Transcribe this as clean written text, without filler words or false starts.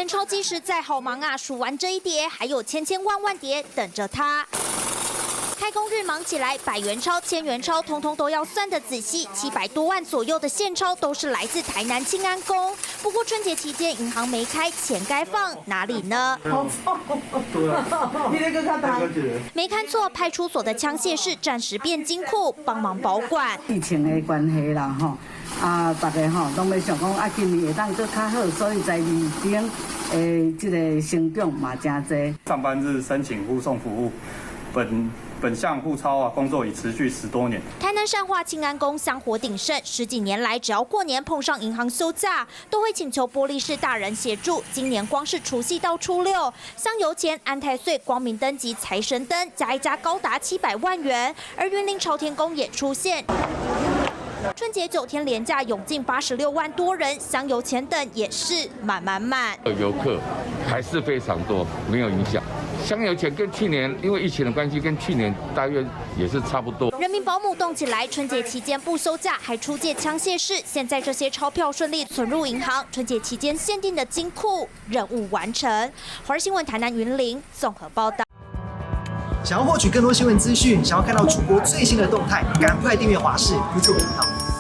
元钞计时在好忙啊，数完这一叠，还有千千万万叠等着他。开工日忙起来，100元钞、1000元钞，通通都要算得仔细。700多万左右的现钞都是来自台南庆安宫。不过春节期间银行没开，钱该放哪里呢？没看错，派出所的枪械室暂时变金库，帮忙保管。疫情的关系啦，大家拢要想讲今年会当做较好，所以在里边这个成长嘛真多。上班日申请护送服务，本项护钞工作已持续10多年。台南善化庆安宫香火鼎盛，10几年来，只要过年碰上银行休假，都会请求玻璃市大人协助。今年光是除夕到初6，香油钱、安太岁、光明灯及财神灯加一加高达700万元，而云林朝天宫也出现。春节9天连假涌进86万多人，香油钱等也是满。游客还是非常多，没有影响。香油钱跟去年因为疫情的关系，跟去年大约也是差不多。人民保姆动起来，春节期间不休假，还出借枪械室。现在这些钞票顺利存入银行，春节期间限定的金库任务完成。华视新闻台南云林综合报道。想要获取更多新闻资讯，想要看到主播最新的动态，赶快订阅华视 YouTube 频道。